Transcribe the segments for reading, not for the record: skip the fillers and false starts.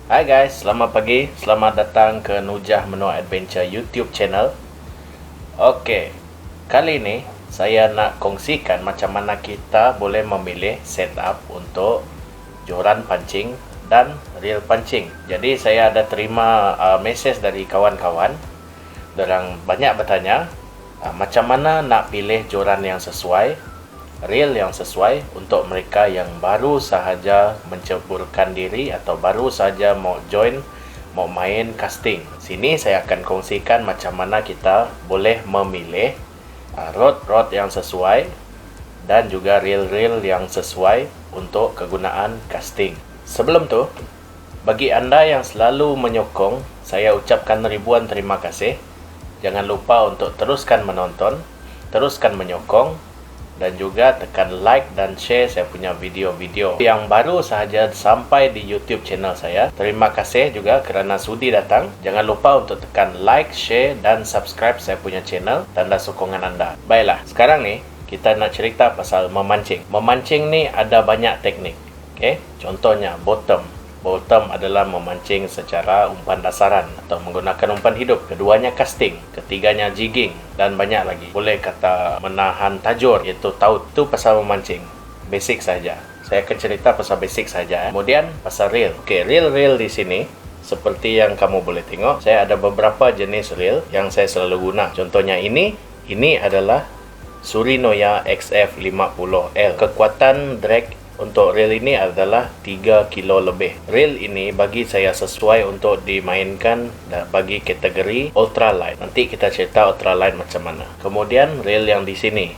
Hai guys, selamat pagi. Selamat datang ke Nujah Menu Adventure YouTube channel. Oke, kali ini saya nak kongsikan macam mana kita boleh memilih setup untuk joran pancing dan reel pancing. Jadi saya ada terima message dari kawan-kawan. Dorang banyak bertanya macam mana nak pilih joran yang sesuai, reel yang sesuai untuk mereka yang baru sahaja menceburkan diri atau baru sahaja mau join, mau main casting. Sini saya akan kongsikan macam mana kita boleh memilih rod yang sesuai dan juga reel yang sesuai untuk kegunaan casting. Sebelum tu, bagi anda yang selalu menyokong, saya ucapkan ribuan terima kasih. Jangan lupa untuk teruskan menonton, teruskan menyokong, dan juga tekan like dan share saya punya video-video yang baru sahaja sampai di YouTube channel saya. Terima kasih juga kerana sudi datang. Jangan lupa untuk tekan like, share dan subscribe saya punya channel, tanda sokongan anda. Baiklah, sekarang ni kita nak cerita pasal memancing. Memancing ni ada banyak teknik. Okay? Contohnya bottom adalah memancing secara umpan dasaran atau menggunakan umpan hidup. Keduanya casting, ketiganya jigging dan banyak lagi. Boleh kata menahan tajur, iaitu taut. Itu pasal memancing. Basic saja. Saya akan cerita pasal basic saja. Kemudian pasal reel. Okey, reel di sini seperti yang kamu boleh tengok, saya ada beberapa jenis reel yang saya selalu guna. Contohnya ini adalah Surinoya XF50L. Kekuatan drag untuk reel ini adalah 3 kilo lebih. Reel ini bagi saya sesuai untuk dimainkan bagi kategori ultralight. Nanti kita cerita ultralight macam mana. Kemudian reel yang di sini,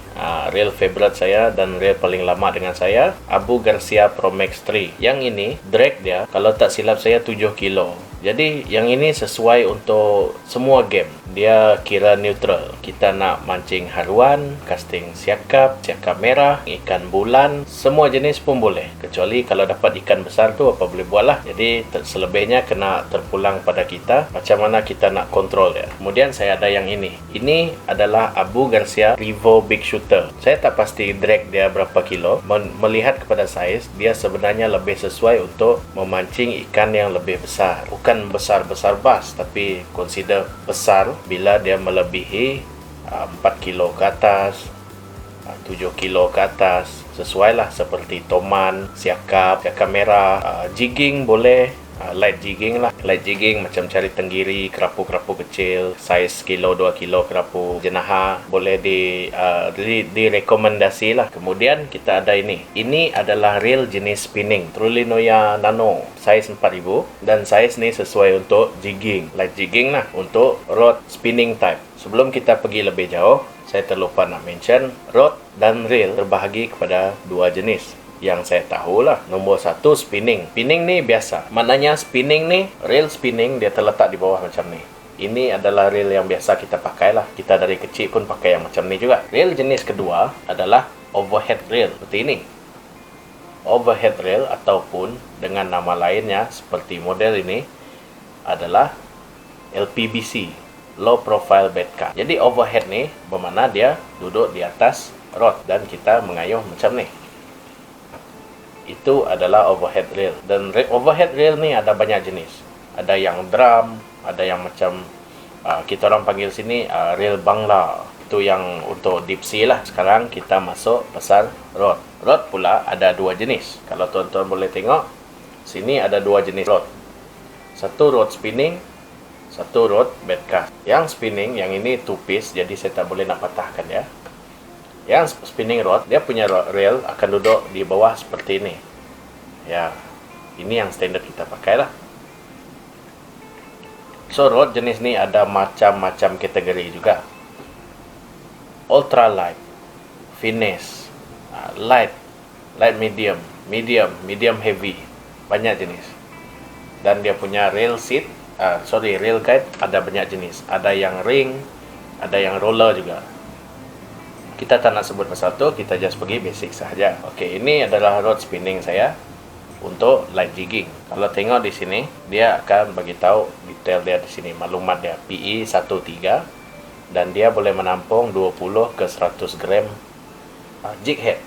reel favorite saya dan reel paling lama dengan saya, Abu Garcia Pro Max 3. Yang ini drag dia kalau tak silap saya 7 kilo. Jadi yang ini sesuai untuk semua game. Dia kira neutral. Kita nak mancing haruan, casting siakap merah, ikan bulan, semua jenis pun boleh. Kecuali kalau dapat ikan besar tu apa boleh buat lah. Jadi selebihnya kena terpulang pada kita macam mana kita nak kontrol dia. Kemudian saya ada yang ini. Ini adalah Abu Garcia Revo Big Shooter. Saya tak pasti drag dia berapa kilo. Melihat kepada saiz, dia sebenarnya lebih sesuai untuk memancing ikan yang lebih besar. Bukan besar-besar bass, tapi consider besar bila dia melebihi 4 kilo ke atas, 7 kilo ke atas. Sesuailah seperti toman, siakap merah, jigging boleh, light jigging lah. Light jigging macam cari tenggiri, kerapu-kerapu kecil, saiz kilo 2 kilo kerapu jenaha boleh direkomendasi lah. Kemudian kita ada ini. Ini adalah reel jenis spinning, Trulinoya Nano, saiz 4000, dan saiz ni sesuai untuk jigging, light jigging lah, untuk rod spinning type. Sebelum kita pergi lebih jauh, saya terlupa nak mention, rod dan reel terbahagi kepada dua jenis yang saya tahulah. Nombor satu, spinning. Spinning ni biasa. Maknanya spinning ni, reel spinning dia terletak di bawah macam ni. Ini adalah reel yang biasa kita pakai lah. Kita dari kecil pun pakai yang macam ni juga. Reel jenis kedua adalah overhead reel. Seperti ini. Overhead reel ataupun dengan nama lainnya seperti model ini adalah LPBC, Low Profile Bed Cast. Jadi overhead ni bermakna dia duduk di atas rod dan kita mengayuh macam ni. Itu adalah overhead reel. Dan overhead reel ni ada banyak jenis. Ada yang drum, ada yang macam kita orang panggil sini reel bangla. Itu yang untuk deep sea lah. Sekarang kita masuk pasal rod. Rod pula ada dua jenis. Kalau tuan-tuan boleh tengok, sini ada dua jenis rod. Satu rod spinning, satu rod bed cast. Yang spinning, yang ini two piece, jadi saya tak boleh nak patahkan ya. Yang spinning rod, dia punya reel akan duduk di bawah seperti ini. Ya, ini yang standard kita pakai lah. So, rod jenis ni ada macam-macam kategori juga. Ultra light, finesse, light medium, medium heavy. Banyak jenis. Dan dia punya reel seat, reel guide ada banyak jenis. Ada yang ring, ada yang roller juga. Kita tak nak sebut pasal tu, kita just pergi basic sahaja. Okey, ini adalah rod spinning saya untuk light jigging. Kalau tengok di sini, dia akan bagi tahu detail dia di sini, maklumat dia PE 13 dan dia boleh menampung 20 ke 100 gram jig head.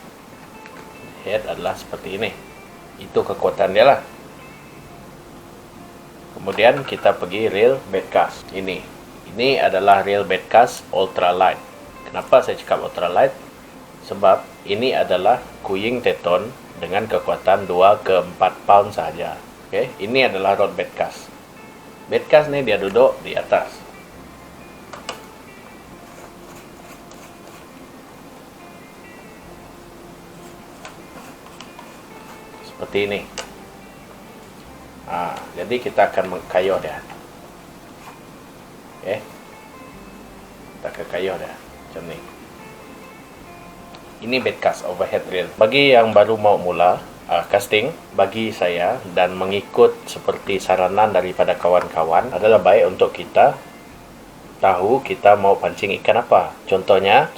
Head adalah seperti ini. Itu kekuatan dia lah. Kemudian kita pergi reel bedcast. Ini adalah reel bedcast ultralight. Kenapa saya cakap ultralight? Sebab ini adalah Kuying Teton dengan kekuatan 2 ke 4 pound sahaja. Okay? Ini adalah rod bedcast. Bedcast ni dia duduk di atas. Seperti ini. Jadi kita akan mengkayuh dia. Okay? Kita akan kayuh dia macam ni. Ini bedcast overhead reel. Bagi yang baru mau mula casting, bagi saya dan mengikut seperti saranan daripada kawan-kawan, adalah baik untuk kita tahu kita mau pancing ikan apa. Contohnya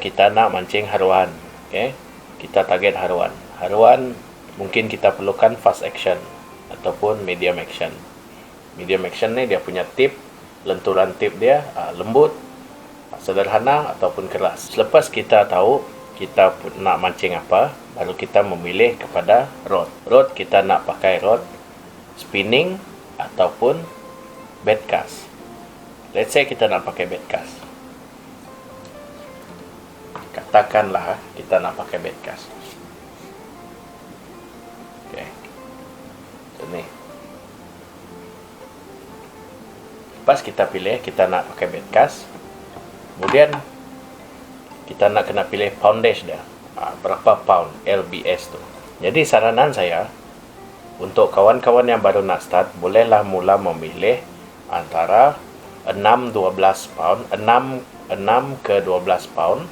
kita nak mancing haruan. Okay? Kita target haruan. Haruan mungkin kita perlukan fast action ataupun medium action. Medium action ni dia punya tip, lenturan tip dia lembut, sederhana ataupun keras. Selepas kita tahu kita nak mancing apa, baru kita memilih kepada rod. Rod kita nak pakai rod spinning ataupun bedcast. Let's say kita nak pakai bedcast. Katakanlah kita nak pakai bedcast. Okay. Ini. Lepas kita pilih kita nak pakai bedcast, kemudian kita nak kena pilih poundage dia. Berapa pound LBS tu. Jadi saranan saya untuk kawan-kawan yang baru nak start, bolehlah mula memilih antara 6-12 pound, 6 ke 12 pound,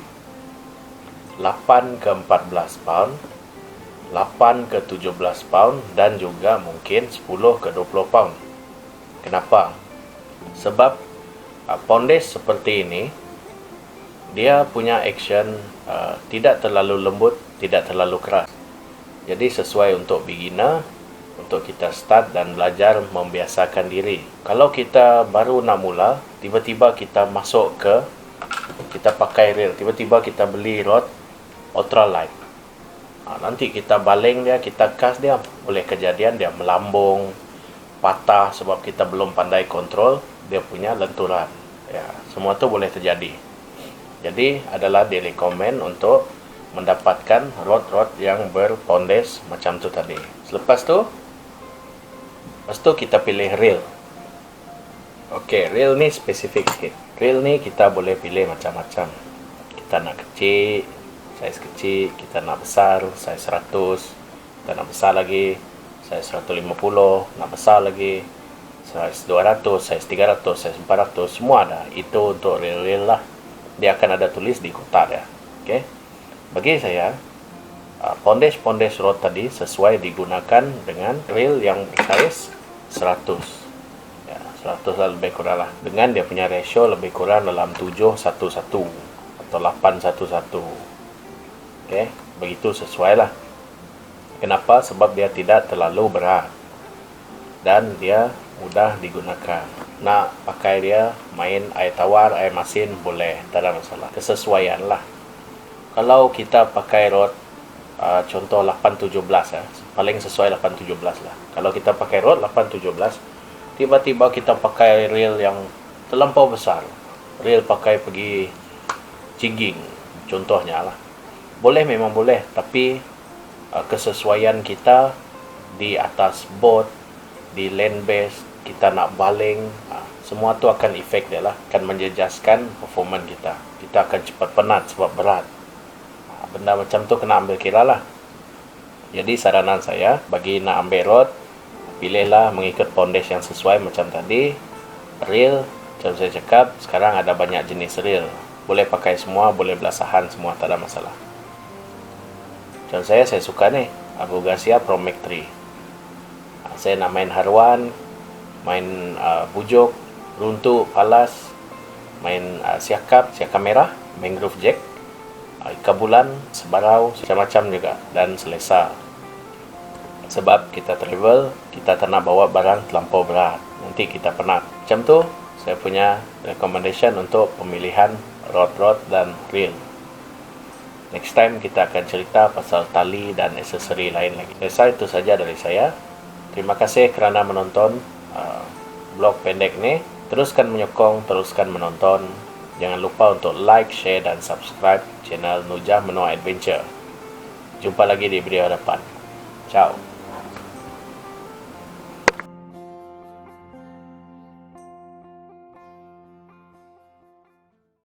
8 ke 14 pound, 8 ke 17 pound dan juga mungkin 10 ke 20 pound. Kenapa? Sebab poundage seperti ini dia punya action tidak terlalu lembut, tidak terlalu keras. Jadi sesuai untuk beginner, untuk kita start dan belajar membiasakan diri. Kalau kita baru nak mula, tiba-tiba kita masuk ke, kita pakai reel, tiba-tiba kita beli rod ultralight. Nanti kita baling dia, kita cast dia, boleh kejadian dia melambung, patah sebab kita belum pandai kontrol dia punya lenturan. Ya, semua tu boleh terjadi. Jadi adalah direkomend untuk mendapatkan rod-rod yang berpoundage macam tu tadi. Lepas tu kita pilih reel. Okey, reel ni spesifik sikit. Reel ni kita boleh pilih macam-macam. Kita nak kecil, saiz kecil, kita nak besar, saiz 100, kita nak besar lagi, saiz 150, nak besar lagi, saiz 200, saiz 300, saiz 400, semua ada. Itu untuk reel-reel lah. Dia akan ada tulis di kotak dia. Okey. Bagi saya, poundage rod tadi sesuai digunakan dengan reel yang bersaiz 100. Ya, 100 lah lebih kurang lah. Dengan dia punya ratio lebih kurang dalam 7:1:1 atau 8:1:1. Okey, begitu sesuai lah. Kenapa? Sebab dia tidak terlalu berat dan dia mudah digunakan. Nak pakai dia main air tawar, air masin boleh, tak ada masalah. Kesesuaian lah. Kalau kita pakai rod contoh 817 ya, paling sesuai 817 lah. Kalau kita pakai rod 817, tiba-tiba kita pakai reel yang terlampau besar, reel pakai pergi jigging contohnya lah, boleh, memang boleh, tapi kesesuaian kita di atas boat, di land base, kita nak baling, semua tu akan efek dia lah, akan menjejaskan performance kita. Kita akan cepat penat sebab berat. Benda macam tu kena ambil kira lah. Jadi saranan saya, bagi nak ambil rod, pilihlah mengikut poundage yang sesuai macam tadi. Reel, macam saya cakap, sekarang ada banyak jenis reel. Boleh pakai semua, boleh belasahan semua, tak ada masalah. Macam saya suka ni, Abu Garcia Pro Max 3. Saya nak main haruan, main bujuk, runtuk, palas, main siakap merah, mangrove jack, ikan bulan, sebarau, macam-macam juga, dan selesa. Sebab kita travel, kita tak nak bawa barang terlampau berat, nanti kita penat. Macam tu saya punya recommendation untuk pemilihan rod dan reel. Next time kita akan cerita pasal tali dan aksesori lain lagi. Itu saja dari saya. Terima kasih kerana menonton blog pendek ni. Teruskan menyokong, teruskan menonton. Jangan lupa untuk like, share dan subscribe channel Nujah Menua Adventure. Jumpa lagi di video depan. Ciao.